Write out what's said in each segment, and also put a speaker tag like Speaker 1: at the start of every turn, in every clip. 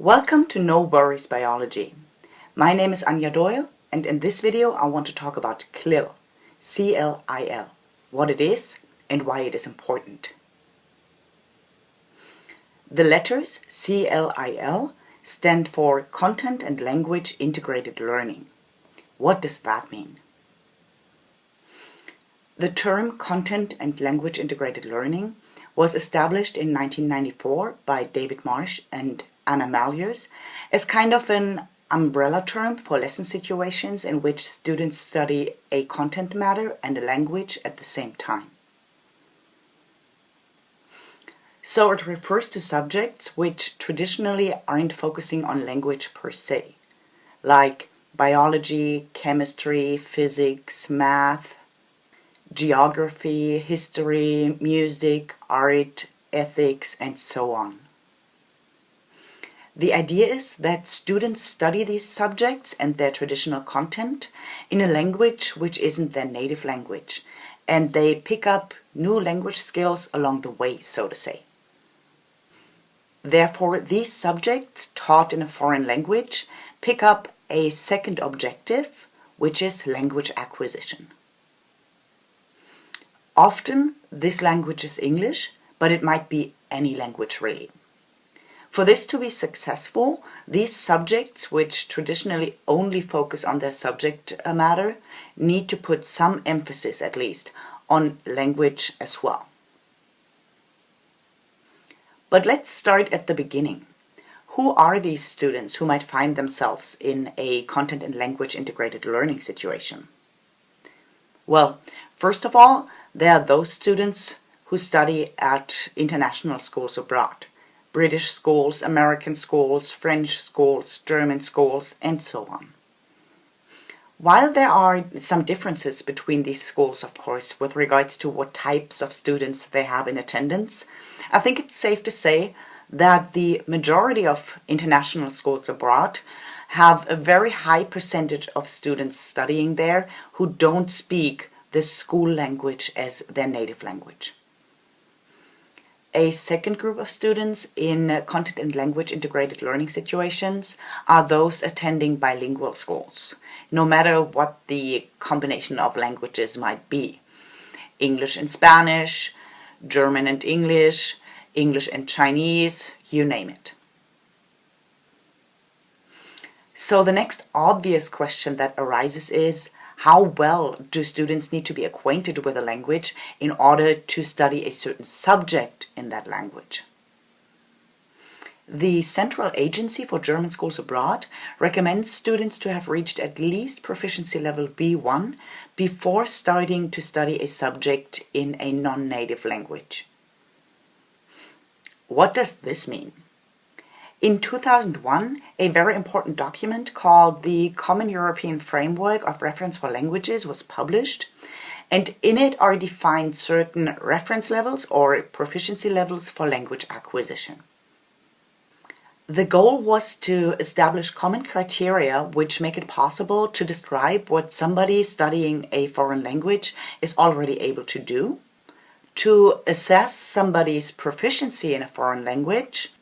Speaker 1: Welcome to No Worries Biology. My name is Anja Doyle, and in this video I want to talk about CLIL, C-L-I-L, what it is and why it is important. The letters C-L-I-L stand for Content and Language Integrated Learning. What does that mean? The term Content and Language Integrated Learning was established in 1994 by David Marsh and Anna Maliers as kind of an umbrella term for lesson situations in which students study a content matter and a language at the same time. So it refers to subjects which traditionally aren't focusing on language per se, like biology, chemistry, physics, math, geography, history, music, art, ethics, and so on. The idea is that students study these subjects and their traditional content in a language which isn't their native language, and they pick up new language skills along the way, so to say. Therefore, these subjects taught in a foreign language pick up a second objective, which is language acquisition. Often, this language is English, but it might be any language really. For this to be successful, these subjects, which traditionally only focus on their subject matter, need to put some emphasis, at least, on language as well. But let's start at the beginning. Who are these students who might find themselves in a content and language integrated learning situation? Well, first of all, there are those students who study at international schools abroad. British schools, American schools, French schools, German schools, and so on. While there are some differences between these schools, of course, with regards to what types of students they have in attendance, I think it's safe to say that the majority of international schools abroad have a very high percentage of students studying there who don't speak the school language as their native language. A second group of students in content and language integrated learning situations are those attending bilingual schools, no matter what the combination of languages might be. English and Spanish, German and English, English and Chinese, you name it. So the next obvious question that arises is, how well do students need to be acquainted with a language in order to study a certain subject in that language? The Central Agency for German Schools Abroad recommends students to have reached at least proficiency level B1 before starting to study a subject in a non-native language. What does this mean? In 2001, a very important document called the Common European Framework of Reference for Languages was published, and in it are defined certain reference levels or proficiency levels for language acquisition. The goal was to establish common criteria which make it possible to describe what somebody studying a foreign language is already able to do, to assess somebody's proficiency in a foreign language,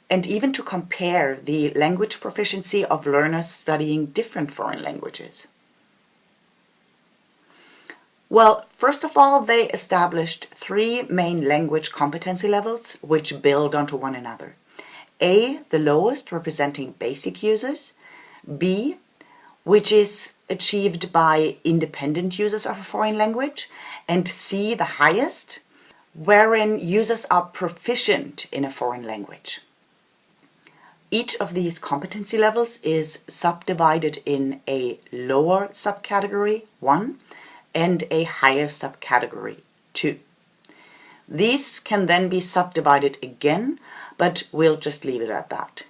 Speaker 1: and even to compare the language proficiency of learners studying different foreign languages. Well, first of all, they established three main language competency levels which build onto one another. A, the lowest, representing basic users. B, which is achieved by independent users of a foreign language. And C, the highest, wherein users are proficient in a foreign language. Each of these competency levels is subdivided in a lower subcategory, 1, and a higher subcategory, 2. These can then be subdivided again, but we'll just leave it at that.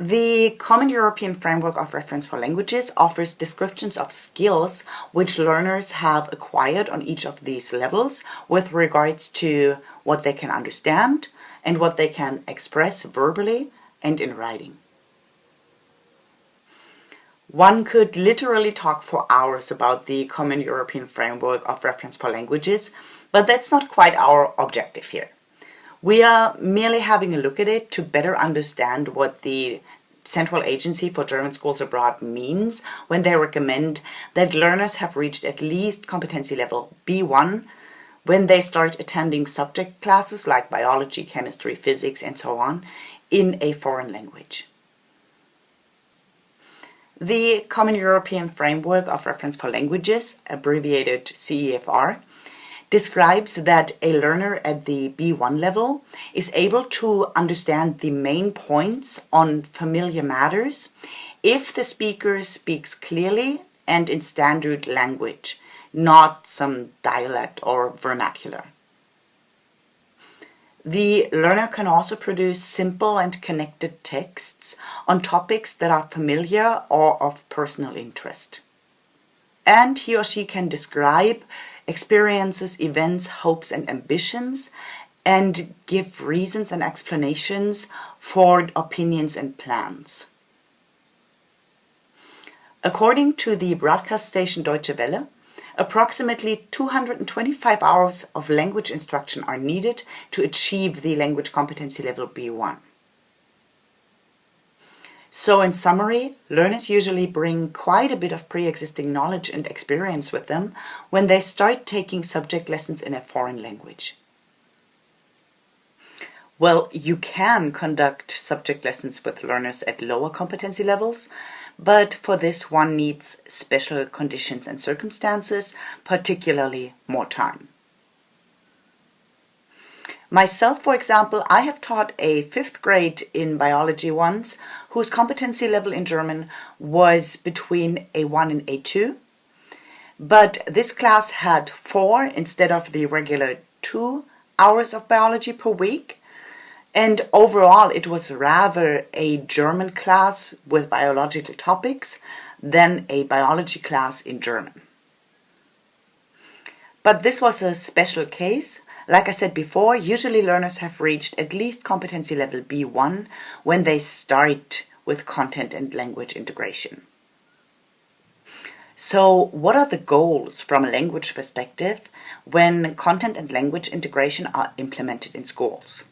Speaker 1: The Common European Framework of Reference for Languages offers descriptions of skills which learners have acquired on each of these levels with regards to what they can understand and what they can express verbally and in writing. One could literally talk for hours about the Common European Framework of Reference for Languages, but that's not quite our objective here. We are merely having a look at it to better understand what the Central Agency for German Schools Abroad means when they recommend that learners have reached at least competency level B1 when they start attending subject classes like biology, chemistry, physics, and so on in a foreign language. The Common European Framework of Reference for Languages, abbreviated CEFR, describes that a learner at the B1 level is able to understand the main points on familiar matters if the speaker speaks clearly and in standard language, not some dialect or vernacular. The learner can also produce simple and connected texts on topics that are familiar or of personal interest. And he or she can describe experiences, events, hopes, and ambitions, and give reasons and explanations for opinions and plans. According to the broadcast station Deutsche Welle, approximately 225 hours of language instruction are needed to achieve the language competency level B1. So in summary, learners usually bring quite a bit of pre-existing knowledge and experience with them when they start taking subject lessons in a foreign language. Well, you can conduct subject lessons with learners at lower competency levels, but for this one needs special conditions and circumstances, particularly more time. Myself, for example, I have taught a 5th grade in biology once, whose competency level in German was between A1 and A2. But this class had 4 instead of the regular 2 hours of biology per week. And overall, it was rather a German class with biological topics than a biology class in German. But this was a special case. Like I said before, usually learners have reached at least competency level B1 when they start with content and language integration. So what are the goals from a language perspective when content and language integration are implemented in schools?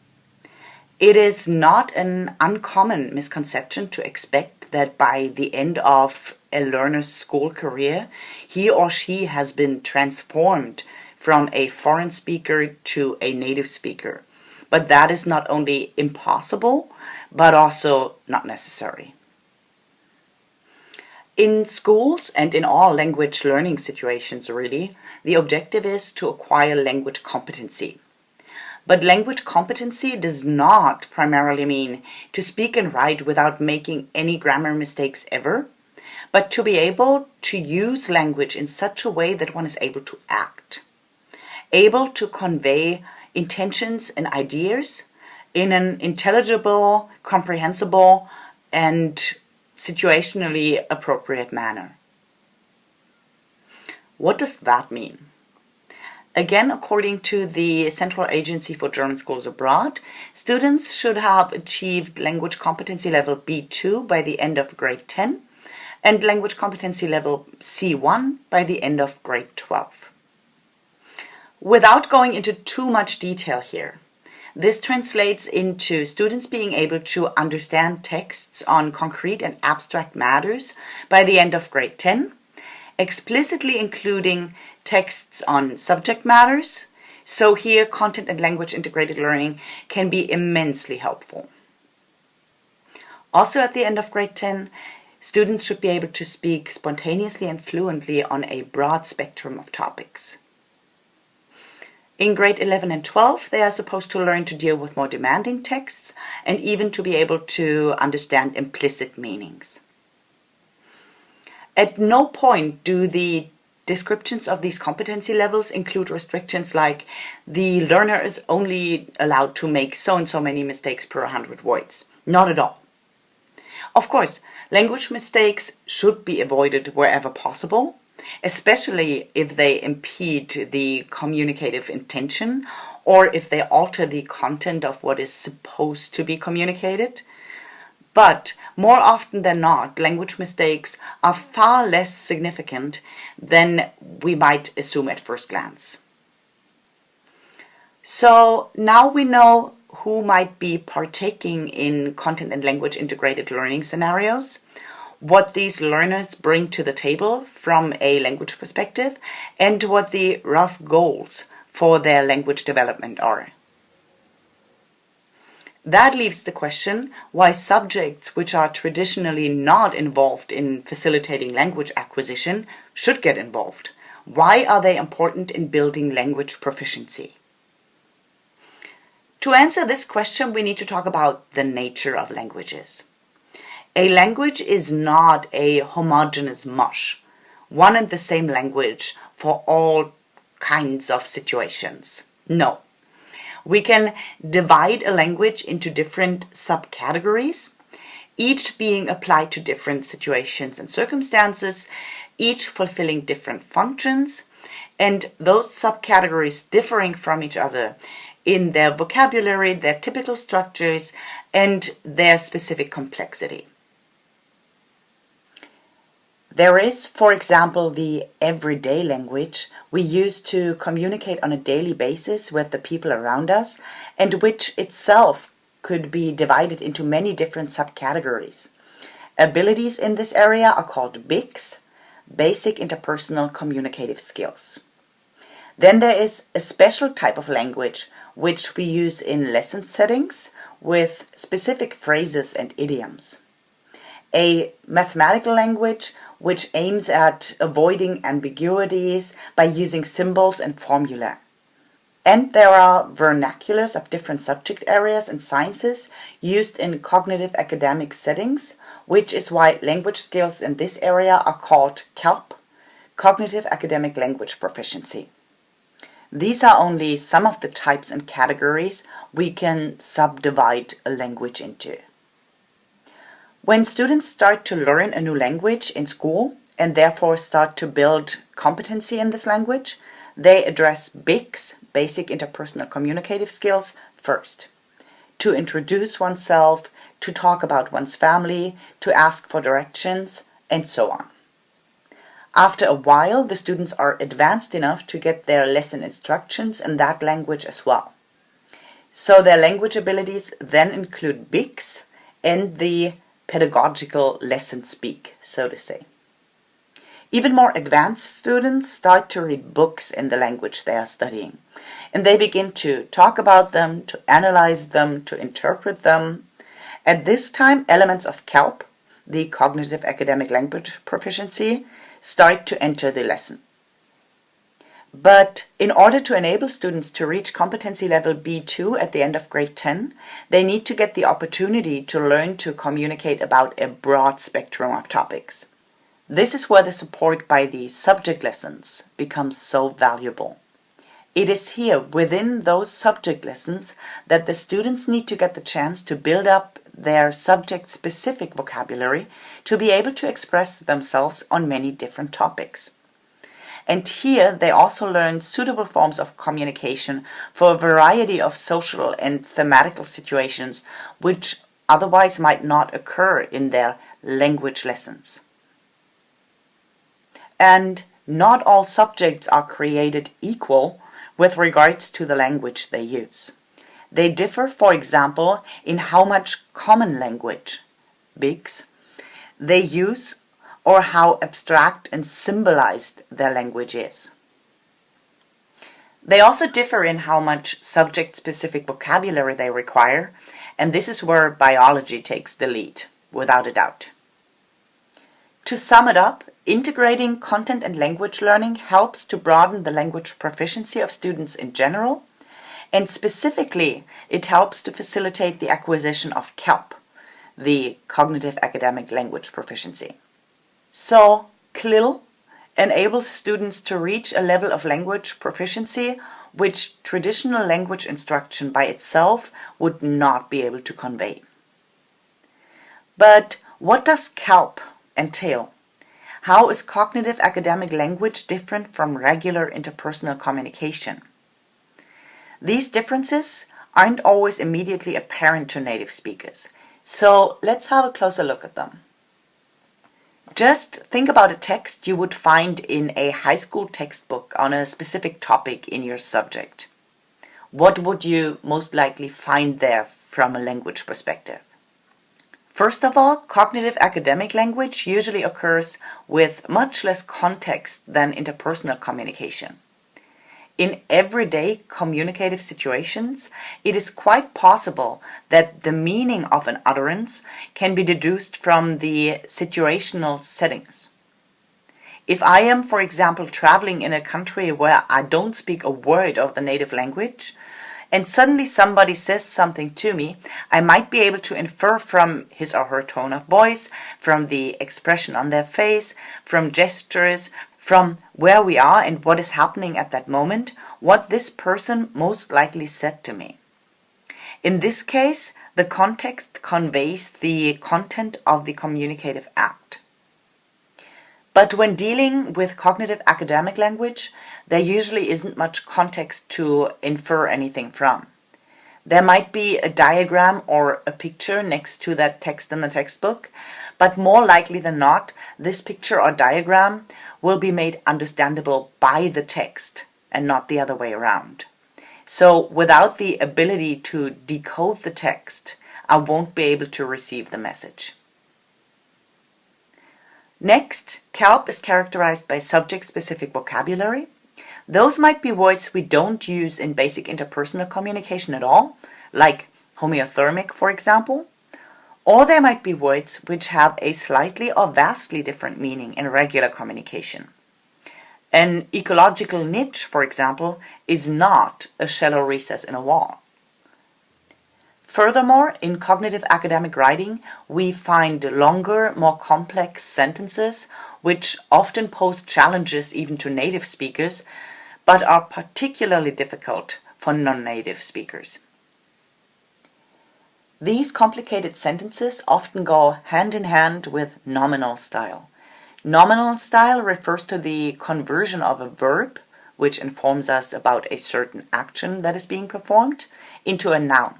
Speaker 1: It is not an uncommon misconception to expect that by the end of a learner's school career, he or she has been transformed from a foreign speaker to a native speaker. But that is not only impossible, but also not necessary. In schools and in all language learning situations really, the objective is to acquire language competency. But language competency does not primarily mean to speak and write without making any grammar mistakes ever, but to be able to use language in such a way that one is able to act, able to convey intentions and ideas in an intelligible, comprehensible, and situationally appropriate manner. What does that mean? Again, according to the Central Agency for German Schools Abroad, students should have achieved language competency level B2 by the end of grade 10 and language competency level C1 by the end of grade 12. Without going into too much detail here, this translates into students being able to understand texts on concrete and abstract matters by the end of grade 10, explicitly including texts on subject matters, so here content and language integrated learning can be immensely helpful. Also at the end of grade 10, students should be able to speak spontaneously and fluently on a broad spectrum of topics. In grade 11 and 12, they are supposed to learn to deal with more demanding texts and even to be able to understand implicit meanings. At no point do the descriptions of these competency levels include restrictions like the learner is only allowed to make so and so many mistakes per 100 words. Not at all. Of course, language mistakes should be avoided wherever possible, especially if they impede the communicative intention or if they alter the content of what is supposed to be communicated. But more often than not, language mistakes are far less significant than we might assume at first glance. So now we know who might be partaking in content and language integrated learning scenarios, what these learners bring to the table from a language perspective, and what the rough goals for their language development are. That leaves the question why subjects which are traditionally not involved in facilitating language acquisition should get involved. Why are they important in building language proficiency? To answer this question, we need to talk about the nature of languages. A language is not a homogeneous mush, one and the same language for all kinds of situations. No. We can divide a language into different subcategories, each being applied to different situations and circumstances, each fulfilling different functions, and those subcategories differing from each other in their vocabulary, their typical structures, and their specific complexity. There is, for example, the everyday language we use to communicate on a daily basis with the people around us, and which itself could be divided into many different subcategories. Abilities in this area are called BICS, Basic Interpersonal Communicative Skills. Then there is a special type of language which we use in lesson settings with specific phrases and idioms. A mathematical language which aims at avoiding ambiguities by using symbols and formulae. And there are vernaculars of different subject areas and sciences used in cognitive academic settings, which is why language skills in this area are called CALP, Cognitive Academic Language Proficiency. These are only some of the types and categories we can subdivide a language into. When students start to learn a new language in school and therefore start to build competency in this language, they address BICS, Basic Interpersonal Communicative Skills, first. To introduce oneself, to talk about one's family, to ask for directions, and so on. After a while, the students are advanced enough to get their lesson instructions in that language as well. So their language abilities then include BICS and the pedagogical lesson speak, so to say. Even more advanced students start to read books in the language they are studying, and they begin to talk about them, to analyze them, to interpret them. At this time, elements of CALP, the Cognitive Academic Language Proficiency, start to enter the lesson. But in order to enable students to reach competency level B2 at the end of grade 10, they need to get the opportunity to learn to communicate about a broad spectrum of topics. This is where the support by the subject lessons becomes so valuable. It is here, within those subject lessons, that the students need to get the chance to build up their subject-specific vocabulary to be able to express themselves on many different topics. And here they also learn suitable forms of communication for a variety of social and thematical situations which otherwise might not occur in their language lessons. And not all subjects are created equal with regards to the language they use. They differ, for example, in how much common language, BICS, they use, or how abstract and symbolized their language is. They also differ in how much subject-specific vocabulary they require, and this is where biology takes the lead, without a doubt. To sum it up, integrating content and language learning helps to broaden the language proficiency of students in general, and specifically, it helps to facilitate the acquisition of CALP, the Cognitive Academic Language Proficiency. So, CLIL enables students to reach a level of language proficiency which traditional language instruction by itself would not be able to convey. But what does CALP entail? How is cognitive academic language different from regular interpersonal communication? These differences aren't always immediately apparent to native speakers, so let's have a closer look at them. Just think about a text you would find in a high school textbook on a specific topic in your subject. what would you most likely find there from a language perspective? First of all, cognitive academic language usually occurs with much less context than interpersonal communication. In everyday communicative situations, it is quite possible that the meaning of an utterance can be deduced from the situational settings. If I am, for example, traveling in a country where I don't speak a word of the native language, and suddenly somebody says something to me, I might be able to infer from his or her tone of voice, from the expression on their face, from gestures, from where we are and what is happening at that moment, what this person most likely said to me. In this case, the context conveys the content of the communicative act. But when dealing with cognitive academic language, there usually isn't much context to infer anything from. There might be a diagram or a picture next to that text in the textbook, but more likely than not, this picture or diagram will be made understandable by the text and not the other way around. So without the ability to decode the text, I won't be able to receive the message. Next, CLIL is characterized by subject-specific vocabulary. Those might be words we don't use in basic interpersonal communication at all, like homeothermic, for example. Or there might be words which have a slightly or vastly different meaning in regular communication. An ecological niche, for example, is not a shallow recess in a wall. Furthermore, in cognitive academic writing, we find longer, more complex sentences which often pose challenges even to native speakers, but are particularly difficult for non-native speakers. These complicated sentences often go hand in hand with nominal style. Nominal style refers to the conversion of a verb, which informs us about a certain action that is being performed, into a noun.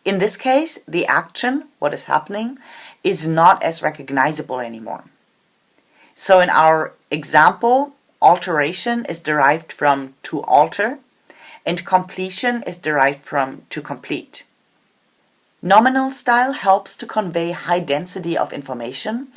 Speaker 1: In this case, the action, what is happening, is not as recognizable anymore. So in our example, alteration is derived from to alter, and completion is derived from to complete. Nominal style helps to convey high density of information,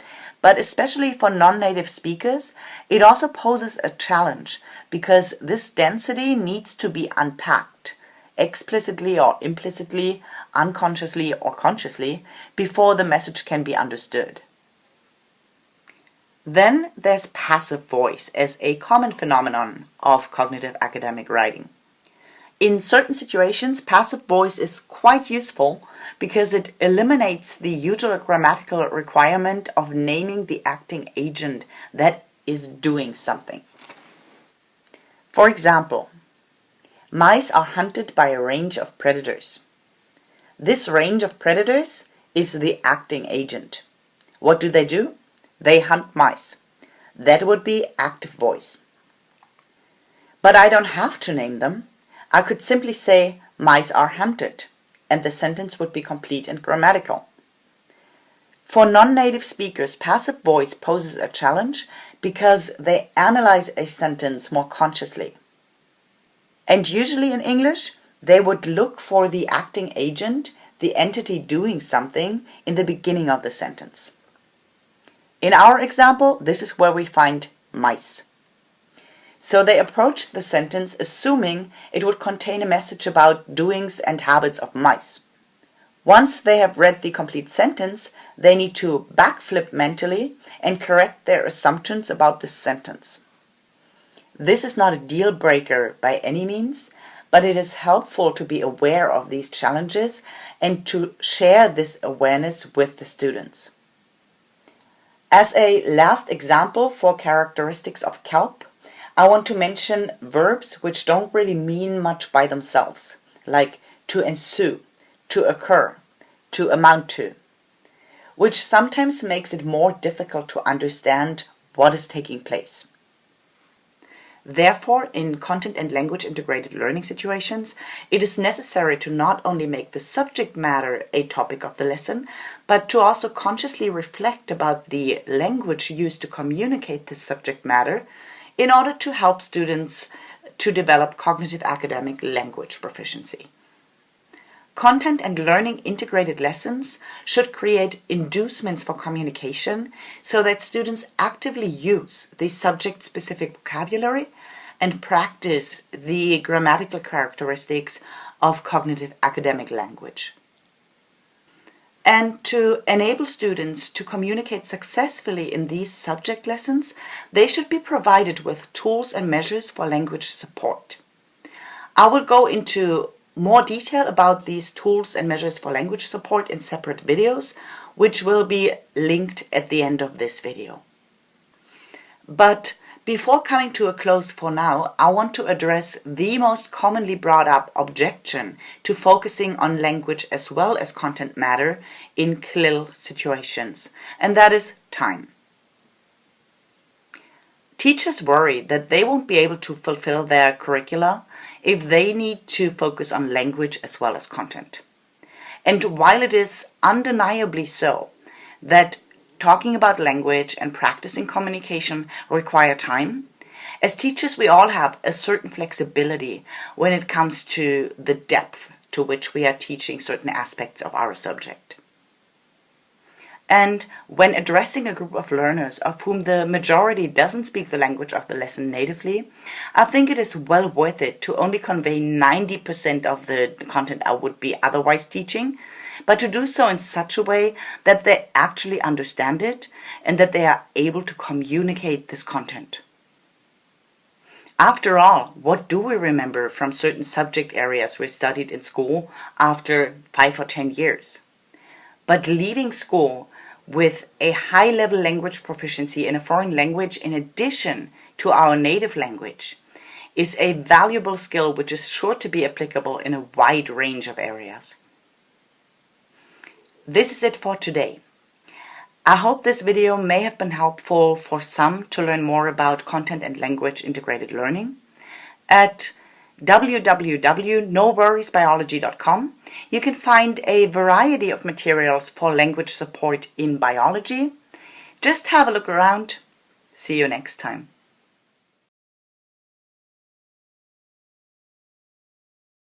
Speaker 1: but especially for non-native speakers, it also poses a challenge because this density needs to be unpacked, explicitly or implicitly, unconsciously or consciously, before the message can be understood. Then there's passive voice as a common phenomenon of cognitive academic writing. In certain situations, passive voice is quite useful because it eliminates the usual grammatical requirement of naming the acting agent that is doing something. For example, mice are hunted by a range of predators. This range of predators is the acting agent. What do? They hunt mice. That would be active voice. But I don't have to name them. I could simply say, mice are hunted, and the sentence would be complete and grammatical. For non-native speakers, passive voice poses a challenge because they analyze a sentence more consciously. And usually in English, they would look for the acting agent, the entity doing something, in the beginning of the sentence. In our example, this is where we find mice. So they approached the sentence assuming it would contain a message about doings and habits of mice. Once they have read the complete sentence, they need to backflip mentally and correct their assumptions about this sentence. This is not a deal breaker by any means, but it is helpful to be aware of these challenges and to share this awareness with the students. As a last example for characteristics of CLIL, I want to mention verbs which don't really mean much by themselves, like to ensue, to occur, to amount to, which sometimes makes it more difficult to understand what is taking place. Therefore, in content and language integrated learning situations, it is necessary to not only make the subject matter a topic of the lesson, but to also consciously reflect about the language used to communicate this subject matter in order to help students to develop cognitive academic language proficiency. Content and learning integrated lessons should create inducements for communication so that students actively use the subject-specific vocabulary and practice the grammatical characteristics of cognitive academic language. And to enable students to communicate successfully in these subject lessons, they should be provided with tools and measures for language support. I will go into more detail about these tools and measures for language support in separate videos, which will be linked at the end of this video. But before coming to a close for now, I want to address the most commonly brought up objection to focusing on language as well as content matter in CLIL situations, and that is time. Teachers worry that they won't be able to fulfill their curricula if they need to focus on language as well as content. And while it is undeniably so that talking about language and practicing communication require time, as teachers we all have a certain flexibility when it comes to the depth to which we are teaching certain aspects of our subject. And when addressing a group of learners of whom the majority doesn't speak the language of the lesson natively, I think it is well worth it to only convey 90% of the content I would be otherwise teaching, but to do so in such a way that they actually understand it and that they are able to communicate this content. After all, what do we remember from certain subject areas we studied in school after 5 or 10 years? But leaving school with a high-level language proficiency in a foreign language in addition to our native language is a valuable skill which is sure to be applicable in a wide range of areas. This is it for today. I hope this video may have been helpful for some to learn more about content and language integrated learning. At www.noworriesbiology.com you can find a variety of materials for language support in biology. Just have a look around. See you next time.